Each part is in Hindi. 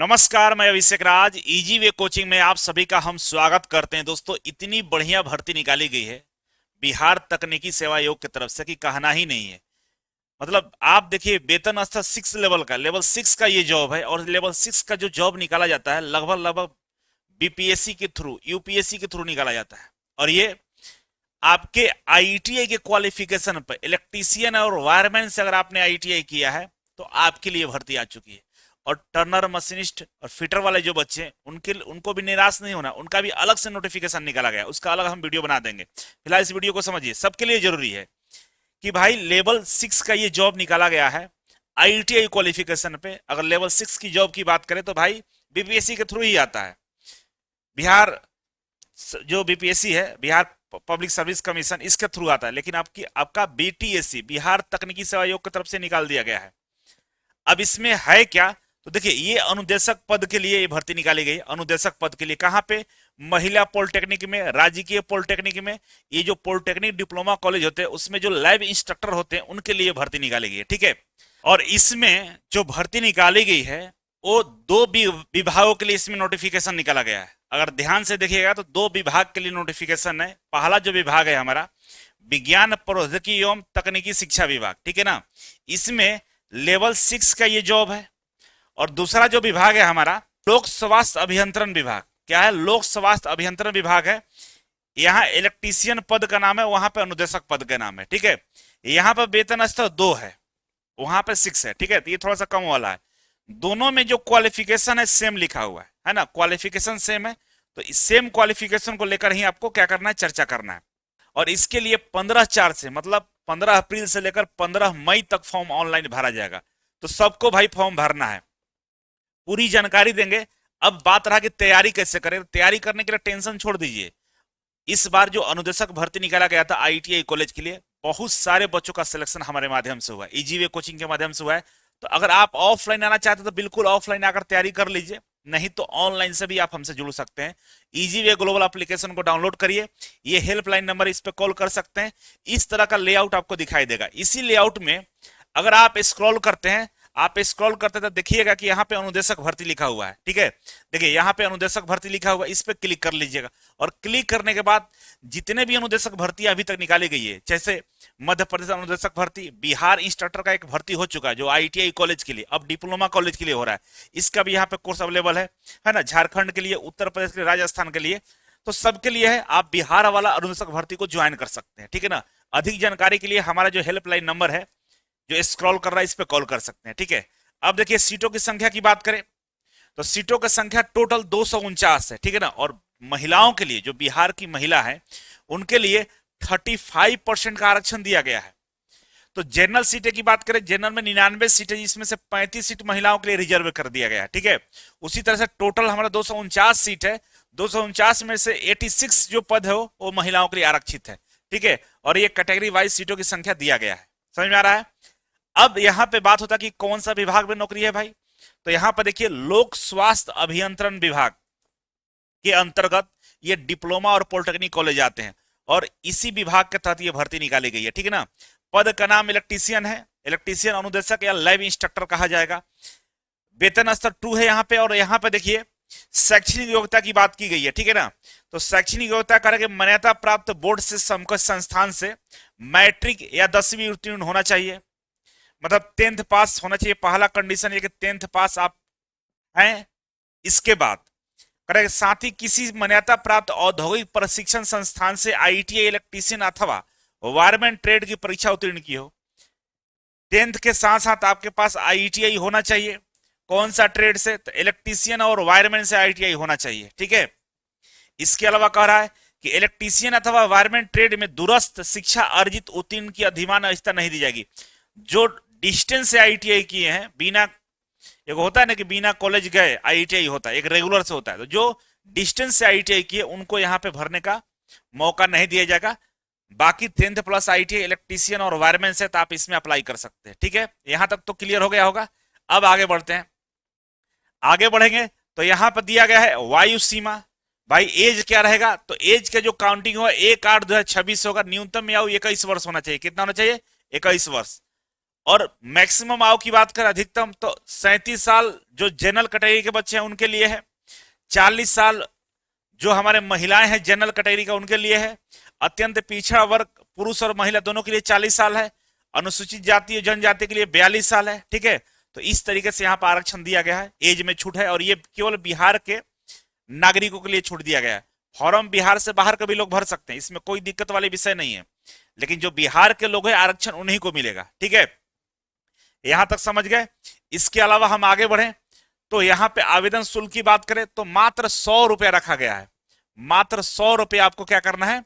नमस्कार, मैं अभिषेक राज। इजी वे कोचिंग में आप सभी का हम स्वागत करते हैं। दोस्तों, इतनी बढ़िया भर्ती निकाली गई है बिहार तकनीकी सेवा आयोग की तरफ से कि कहना ही नहीं है। मतलब आप देखिए, वेतन स्तर 6 लेवल का, लेवल 6 का ये जॉब है। और लेवल 6 का जो जॉब निकाला जाता है लगभग लगभग बीपीएससी के थ्रू, यूपीएससी के थ्रू निकाला जाता है। और ये आपके आईटीआई के क्वालिफिकेशन पर, इलेक्ट्रीशियन और वायरमैन से अगर आपने आईटीआई किया है तो आपके लिए भर्ती आ चुकी है। और टर्नर, मशीनिस्ट और फिटर वाले जो बच्चे हैं उनको भी निराश नहीं होना, उनका भी अलग से नोटिफिकेशन निकाला गया, उसका अलग हम वीडियो बना देंगे। फिलहाल इस वीडियो को समझिए, सबके लिए जरूरी है कि भाई लेवल 6 का ये जॉब निकाला गया है आईटीआई क्वालिफिकेशन पे। अगर लेवल 6 की जॉब की बात करें तो भाई बीपीएससी के थ्रू ही आता है। बिहार जो बीपीएससी है, बिहार पब्लिक सर्विस कमीशन, इसके थ्रू आता है। लेकिन आपका बीटीएससी, बिहार तकनीकी सेवा आयोग की तरफ से निकाल दिया गया है। अब इसमें है क्या, तो देखिए, ये अनुदेशक पद के लिए ये भर्ती निकाली गई। अनुदेशक पद के लिए कहां पे? महिला पॉलिटेक्निक में, राजकीय पॉलिटेक्निक में। ये जो पॉलिटेक्निक डिप्लोमा कॉलेज होते हैं उसमें जो लैब इंस्ट्रक्टर होते हैं उनके लिए भर्ती निकाली गई है, ठीक है। और इसमें जो भर्ती निकाली गई है वो दो विभागों के लिए इसमें नोटिफिकेशन निकाला गया है। अगर ध्यान से देखिएगा तो दो विभाग के लिए नोटिफिकेशन है। पहला जो विभाग है हमारा विज्ञान प्रौद्योगिकी एवं तकनीकी शिक्षा विभाग, ठीक है ना, इसमें लेवल 6 का ये जॉब है। और दूसरा जो विभाग है हमारा लोक स्वास्थ्य अभियंत्रण विभाग। क्या है? लोक स्वास्थ्य अभियंत्रण विभाग है। यहाँ इलेक्ट्रीशियन पद का नाम है, वहां पे अनुदेशक पद का नाम है, ठीक है। यहाँ पर वेतन स्तर 2 है, वहां पे 6 है, ठीक है। तो ये थोड़ा सा कम वाला है। दोनों में जो क्वालिफिकेशन है सेम लिखा हुआ है ना, क्वालिफिकेशन सेम है। तो इस सेम क्वालिफिकेशन को लेकर ही आपको क्या करना है, चर्चा करना है। और इसके लिए 15/4 से, मतलब 15 अप्रैल से लेकर 15 मई तक फॉर्म ऑनलाइन भरा जाएगा। तो सबको भाई फॉर्म भरना है, पूरी जानकारी देंगे। अब बात रहा कि तैयारी कैसे करें। तैयारी करने के लिए टेंशन छोड़ दीजिए। इस बार जो अनुदेशक भर्ती निकाला गया था आईटीआई कॉलेज के लिए, बहुत सारे बच्चों का सिलेक्शन हमारे माध्यम से हुआ है, इजी वे कोचिंग के माध्यम से हुआ है। तो अगर आप ऑफलाइन आना चाहते हैं तो बिल्कुल ऑफलाइन आकर तैयारी कर लीजिए, नहीं तो ऑनलाइन से भी आप हमसे जुड़ सकते हैं। इजी वे ग्लोबल एप्लीकेशन को डाउनलोड करिए, ये हेल्पलाइन नंबर, इस पे कॉल कर सकते हैं। इस तरह का लेआउट आपको दिखाई देगा। इसी लेआउट में अगर आप स्क्रॉल करते हैं, तो देखिएगा कि यहाँ पे अनुदेशक भर्ती लिखा हुआ है, ठीक है। देखिए यहाँ पे अनुदेशक भर्ती लिखा हुआ है, इस पे क्लिक कर लीजिएगा। और क्लिक करने के बाद जितने भी अनुदेशक भर्ती अभी तक निकाली गई है, जैसे मध्य प्रदेश अनुदेशक भर्ती, बिहार इंस्ट्रक्टर का एक भर्ती हो चुका है जो आईटीआई कॉलेज के लिए, अब डिप्लोमा कॉलेज के लिए हो रहा है, इसका भी यहाँ पे कोर्स अवेलेबल है ना। झारखंड के लिए, उत्तर प्रदेश के लिए, राजस्थान के लिए, तो सबके लिए है। आप बिहार वाला अनुदेशक भर्ती को ज्वाइन कर सकते हैं, ठीक है ना। अधिक जानकारी के लिए हमारा जो हेल्पलाइन नंबर है जो स्क्रॉल कर रहा है, इस पे कॉल कर सकते हैं, ठीक है। अब देखिए सीटों की संख्या की बात करें तो सीटों की संख्या टोटल 249 है, ठीक है ना। और महिलाओं के लिए, जो बिहार की महिला है उनके लिए 35% का आरक्षण दिया गया है। तो जनरल सीटें की बात करें, जनरल में 99 सीटें, जिसमें से 35 सीट महिलाओं के लिए रिजर्व कर दिया गया है, ठीक है। उसी तरह से टोटल हमारा 249 सीट है। 249 में से 86 जो पद है वो महिलाओं के लिए आरक्षित है, ठीक है। और ये कैटेगरी वाइज सीटों की संख्या दिया गया है। समझ में आ रहा है? अब यहां पे बात होता है कि कौन सा विभाग में नौकरी है भाई। तो यहां पर देखिए, लोक स्वास्थ्य अभियंत्रण विभाग के अंतर्गत ये डिप्लोमा और पॉलिटेक्निक कॉलेज आते हैं। और इसी विभाग के तहत ये भर्ती निकाली गई है, ठीक है ना। पद का नाम इलेक्ट्रीशियन है, इलेक्ट्रीशियन अनुदेशक या लैब इंस्ट्रक्टर कहा जाएगा। वेतन स्तर 2 है यहाँ पे। और यहाँ पे देखिए शैक्षणिक योग्यता की बात की गई है, ठीक है ना। तो शैक्षणिक योग्यता करेंगे, मान्यता प्राप्त बोर्ड से समकक्ष संस्थान से मैट्रिक या 10वीं उत्तीर्ण होना चाहिए, मतलब 10th पास होना चाहिए। पहला कंडीशन ये कि 10th पास आप हैं। इसके बाद करेंगे, साथ ही किसी मान्यता प्राप्त औद्योगिक प्रशिक्षण संस्थान से आईटीआई इलेक्ट्रीशियन अथवा वायरमैन ट्रेड की परीक्षा उत्तीर्ण की हो। 10th के साथ साथ आपके पास आईटीआई होना चाहिए। कौन सा ट्रेड से? तो इलेक्ट्रीशियन और वायरमैन से आईटीआई होना चाहिए, ठीक है। इसके अलावा कह रहा है कि इलेक्ट्रीशियन अथवा वायरमैन ट्रेड में दूरस्थ शिक्षा अर्जित उत्तीर्ण की अधिमान्यता नहीं दी जाएगी। जो डिस्टेंस से आईटीआई किए हैं, बिना, एक होता है ना कि बिना कॉलेज गए आईटीआई होता है, एक रेगुलर से होता है, तो जो डिस्टेंस से आईटीआई किए उनको यहाँ पे भरने का मौका नहीं दिया जाएगा। बाकी 10th प्लस आईटीआई इलेक्ट्रीशियन और वायरमैन से तो आप इसमें अप्लाई कर सकते हैं, ठीक है। यहां तक तो क्लियर हो गया होगा। अब आगे बढ़ते हैं। आगे बढ़ेंगे तो यहां पर दिया गया है वायु सीमा। भाई एज क्या रहेगा? तो एज के जो काउंटिंग होगा 1/8/2026 होगा। न्यूनतम या 21 वर्ष होना चाहिए। कितना होना चाहिए? 21 वर्ष। और मैक्सिमम आयु की बात करें अधिकतम तो 37 साल जो जनरल कैटेगरी के बच्चे हैं उनके लिए है, 40 साल जो हमारे महिलाएं हैं जनरल कैटेगरी का उनके लिए है, अत्यंत पिछड़ा वर्ग पुरुष और महिला दोनों के लिए 40 साल है, अनुसूचित जाति और जनजाति के लिए 42 साल है। ठीक है, तो इस तरीके से यहाँ पर आरक्षण दिया गया है, एज में छूट है, और ये केवल बिहार के नागरिकों के लिए छूट दिया गया है। फॉर्म बिहार से बाहर के भी लोग भर सकते हैं, इसमें कोई दिक्कत वाली विषय नहीं है, लेकिन जो बिहार के लोग हैं आरक्षण उन्हीं को मिलेगा। ठीक है, यहां तक समझ गए। इसके अलावा हम आगे बढ़े तो यहाँ पे आवेदन शुल्क की बात करें तो मात्र 100 रुपया रखा गया है, मात्र 100 रुपया आपको क्या करना है,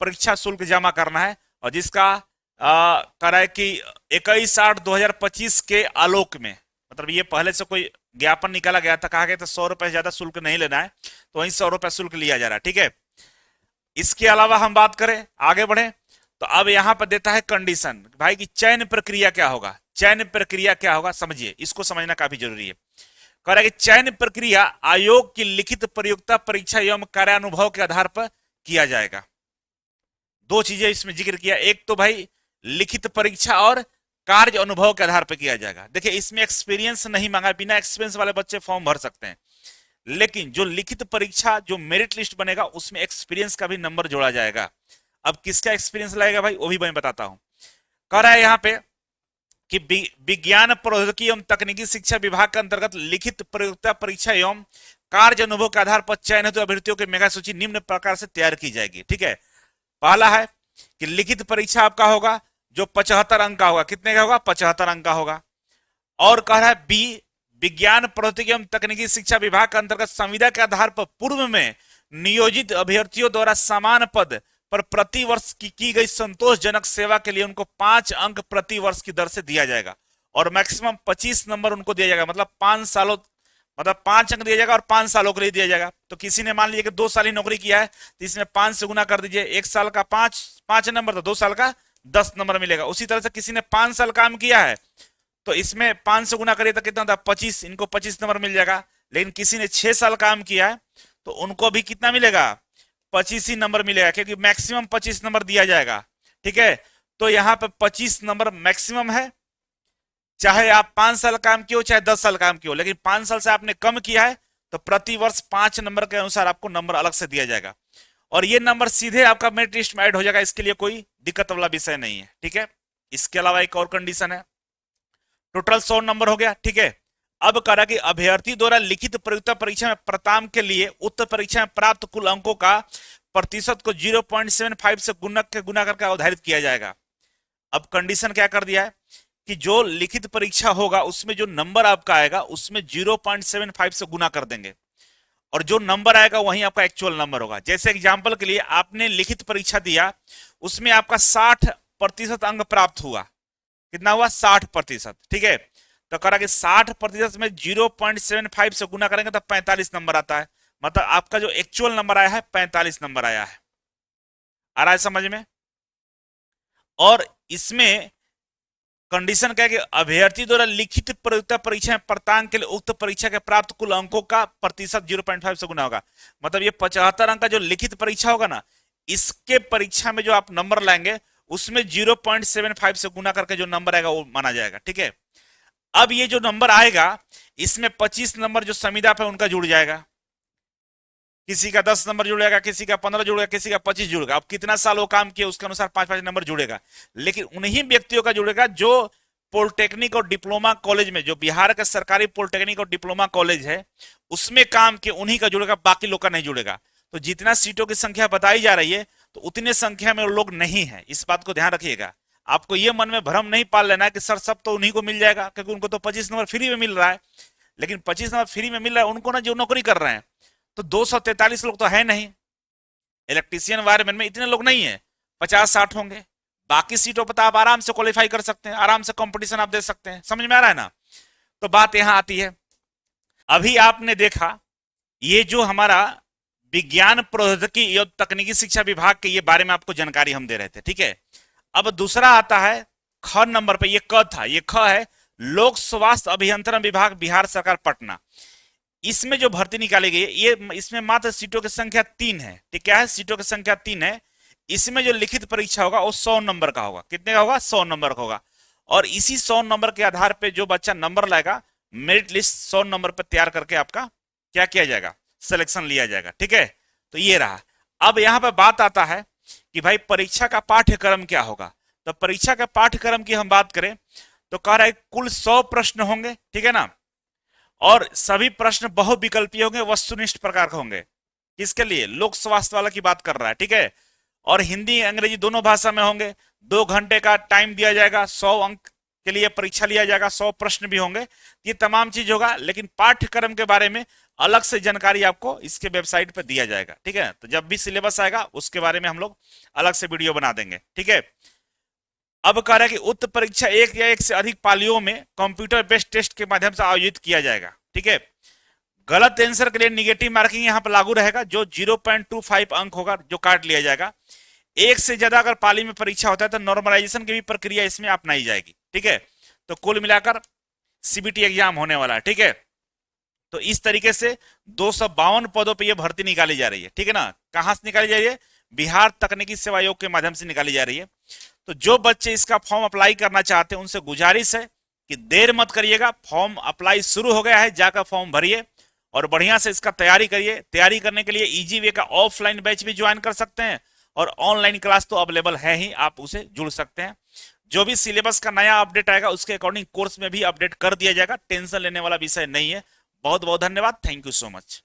परीक्षा शुल्क जमा करना है, और जिसका करा है कि 21/8/2025 के आलोक में, मतलब ये पहले से कोई ज्ञापन निकाला गया था, कहा गया था 100 रुपए से ज्यादा शुल्क नहीं लेना है, तो वहीं 100 रुपया शुल्क लिया जा रहा है। ठीक है, इसके अलावा हम बात करें आगे बढ़े तो अब यहां पर देता है कंडीशन भाई कि चयन प्रक्रिया क्या होगा, चयन प्रक्रिया क्या होगा समझिए, इसको समझना काफी जरूरी है। कह रहा है कि चयन प्रक्रिया आयोग की लिखित प्रयोक्ता परीक्षा एवं कार्यानुभव के आधार पर किया जाएगा। दो चीजें इसमें जिक्र किया, एक तो भाई लिखित परीक्षा और कार्य अनुभव के आधार पर किया जाएगा। देखिए इसमें एक्सपीरियंस नहीं मांगा, बिना एक्सपीरियंस वाले बच्चे फॉर्म भर सकते हैं, लेकिन जो लिखित परीक्षा जो मेरिट लिस्ट बनेगा उसमें एक्सपीरियंस का भी नंबर जोड़ा जाएगा। अब किसका एक्सपीरियंस लगेगा भाई वो भी मैं बताता हूं। कह रहा है यहाँ पे कि विज्ञान प्रौद्योगिकी एवं तकनीकी शिक्षा विभाग के अंतर्गत लिखित प्रयोक्ता परीक्षा एवं कार्य अनुभव के आधार पर चयनित अभ्यर्थियों की मेगा सूची निम्न प्रकार से तैयार की जाएगी। ठीक है, पहला है कि लिखित परीक्षा आपका होगा जो 75 अंक का होगा, कितने का होगा, 75 अंक का होगा। और कह रहा है बी विज्ञान प्रौद्योगिकी एवं तकनीकी शिक्षा विभाग के अंतर्गत संविदा के आधार पर पूर्व में नियोजित अभ्यर्थियों द्वारा समान पद पर प्रति वर्ष की गई संतोषजनक सेवा के लिए उनको 5 अंक प्रति वर्ष की दर से दिया जाएगा, और मैक्सिमम 25 नंबर उनको दिया जाएगा, मतलब 5 सालों, मतलब 5 अंक दिया जाएगा और 5 सालों के लिए दिया जाएगा। तो किसी ने मान लीजिए कि 2 साल ही नौकरी किया है तो इसमें 5 से गुना कर दीजिए, 1 साल का 5 नंबर तो 2 साल का 10 नंबर मिलेगा। उसी तरह से किसी ने 5 साल काम किया है तो इसमें 5 से गुना करिए तो कितना था 25, इनको 25 नंबर मिल जाएगा। लेकिन किसी ने 6 साल काम किया है तो उनको भी कितना मिलेगा, 25 ही नंबर मिलेगा, क्योंकि मैक्सिमम 25 नंबर दिया जाएगा। ठीक है, तो यहाँ पे 25 नंबर मैक्सिमम है, चाहे आप 5 साल काम किए हो चाहे 10 साल काम किए हो, लेकिन 5 साल से आपने कम किया है तो प्रति वर्ष 5 नंबर के अनुसार आपको नंबर अलग से दिया जाएगा, और ये नंबर सीधे आपका मेरिट लिस्ट में ऐड हो जाएगा, इसके लिए कोई दिक्कत वाला विषय नहीं है। ठीक है, इसके अलावा एक और कंडीशन है, टोटल 100 नंबर हो गया। ठीक है, अब करा कि अभ्यर्थी द्वारा लिखित प्रयोक्ता परीक्षा में प्रताम के लिए उत्तर परीक्षा में प्राप्त कुल अंकों का प्रतिशत को 0.75 से गुना करके अवधारित किया जाएगा। अब कंडीशन क्या कर दिया है कि जो लिखित परीक्षा होगा उसमें जो नंबर आपका आएगा उसमें 0.75 से गुना कर देंगे, और जो नंबर आएगा वही आपका एक्चुअल नंबर होगा। जैसे एग्जाम्पल के लिए आपने लिखित परीक्षा दिया, उसमें आपका 60% अंक प्राप्त हुआ, कितना हुआ 60%। ठीक है, तो करा कि 60% में 0.75 से गुना करेंगे तो 45 नंबर आता है, मतलब आपका जो एक्चुअल नंबर आया है 45 नंबर आया है। आ रहा है समझ में? और इसमें कंडीशन क्या है कि अभ्यर्थी द्वारा लिखित प्रयोक्ता परीक्षा में प्रतांक के लिए उक्त परीक्षा के प्राप्त कुल अंकों का प्रतिशत 0.5 से गुना होगा, मतलब ये 75 अंक का जो लिखित परीक्षा होगा ना, इसके परीक्षा में जो आप नंबर लाएंगे उसमें 0.75 से गुना करके जो नंबर आएगा वो माना जाएगा। ठीक है, अब ये जो नंबर आएगा इसमें 25 नंबर जो संविदा पे उनका जुड़ जाएगा, किसी का 10 नंबर जुड़ेगा, किसी का 15 जुड़ेगा, किसी का 25 जुड़ेगा। अब कितना साल वो काम किया उसके अनुसार 5-5 नंबर जुड़ेगा, लेकिन उन्हीं व्यक्तियों का जुड़ेगा जो पॉलिटेक्निक और डिप्लोमा कॉलेज में, जो बिहार का सरकारी पॉलिटेक्निक और डिप्लोमा कॉलेज है उसमें काम के उन्हीं का जुड़ेगा, बाकी लोग का नहीं जुड़ेगा। तो जितना सीटों की संख्या बताई जा रही है तो उतने संख्या में लोग नहीं है, इस बात को ध्यान रखिएगा। आपको ये मन में भ्रम नहीं पाल लेना है कि सर सब तो उन्हीं को मिल जाएगा, क्योंकि उनको तो 25 नंबर फ्री में मिल रहा है। लेकिन 25 नंबर फ्री में मिल रहा है उनको ना, जो नौकरी कर रहे हैं तो 243 लोग तो है नहीं, इलेक्ट्रीशियन वायरमैन में इतने लोग नहीं है, 50-60 होंगे। बाकी सीटों पर तो आप आराम से क्वालिफाई कर सकते हैं, आराम से कंपटीशन आप दे सकते हैं। समझ में आ रहा है ना? तो बात यहां आती है, अभी आपने देखा ये जो हमारा विज्ञान प्रौद्योगिकी एवं तकनीकी शिक्षा विभाग के ये बारे में आपको जानकारी हम दे रहे थे। ठीक है, अब दूसरा आता है ख नंबर पे, ये क था, ये ख है लोक स्वास्थ्य अभियंत्रण विभाग बिहार सरकार पटना। इसमें जो भर्ती निकाली गई है ये, इसमें मात्र सीटों की संख्या 3 है। ठीक, क्या है, सीटों की संख्या 3 है। इसमें जो लिखित परीक्षा होगा वो 100 नंबर का होगा, कितने का होगा, 100 नंबर का होगा। और इसी 100 नंबर के आधार पे जो बच्चा नंबर लाएगा, मेरिट लिस्ट 100 नंबर पर तैयार करके आपका क्या किया जाएगा, सिलेक्शन लिया जाएगा। ठीक है, तो ये रहा। अब यहां पर बात आता है कि भाई परीक्षा का पाठ्यक्रम क्या होगा। तो परीक्षा के पाठ्यक्रम की हम बात करें तो कह रहा है कुल 100 प्रश्न होंगे, ठीक है ना, और सभी प्रश्न बहुविकल्पीय होंगे, वस्तुनिष्ठ प्रकार के होंगे। किसके लिए, लोक स्वास्थ्य वाला की बात कर रहा है। ठीक है, और हिंदी अंग्रेजी दोनों भाषा में होंगे। 2 घंटे का टाइम दिया जाएगा, 100 अंक के लिए परीक्षा लिया जाएगा, 100 प्रश्न भी होंगे। ये तमाम चीज होगा, लेकिन पाठ्यक्रम के बारे में अलग से जानकारी आपको इसके वेबसाइट पर दिया जाएगा। ठीक है, तो जब भी सिलेबस आएगा उसके बारे में हम लोग अलग से वीडियो बना देंगे। ठीक है, अब कह रहा है कि उत्तर परीक्षा एक या एक से अधिक पालियों में कंप्यूटर बेस्ड टेस्ट के माध्यम से आयोजित किया जाएगा। ठीक है, गलत आंसर के लिए निगेटिव मार्किंग यहां पर लागू रहेगा, जो 0.25 अंक होगा जो काट लिया जाएगा। एक से ज्यादा अगर पाली में परीक्षा होता है तो नॉर्मलाइजेशन की भी प्रक्रिया इसमें अपनाई जाएगी। ठीक है, तो कुल मिलाकर सीबीटी एग्जाम होने वाला है। ठीक है, तो इस तरीके से 252 पदों पर यह भर्ती निकाली जा रही है। ठीक है ना, कहां से निकाली जा रही है, बिहार तकनीकी सेवा आयोग के माध्यम से निकाली जा रही है। तो जो बच्चे इसका फॉर्म अप्लाई करना चाहते हैं उनसे गुजारिश है कि देर मत करिएगा, फॉर्म अप्लाई शुरू हो गया है, जाकर फॉर्म भरिए और बढ़िया से इसका तैयारी करिए। तैयारी करने के लिए इजी वे का ऑफलाइन बैच भी ज्वाइन कर सकते हैं और ऑनलाइन क्लास तो अवेलेबल है ही, आप उसे जुड़ सकते हैं। जो भी सिलेबस का नया अपडेट आएगा उसके अकॉर्डिंग कोर्स में भी अपडेट कर दिया जाएगा, टेंशन लेने वाला विषय नहीं है। बहुत बहुत धन्यवाद, थैंक यू सो मच।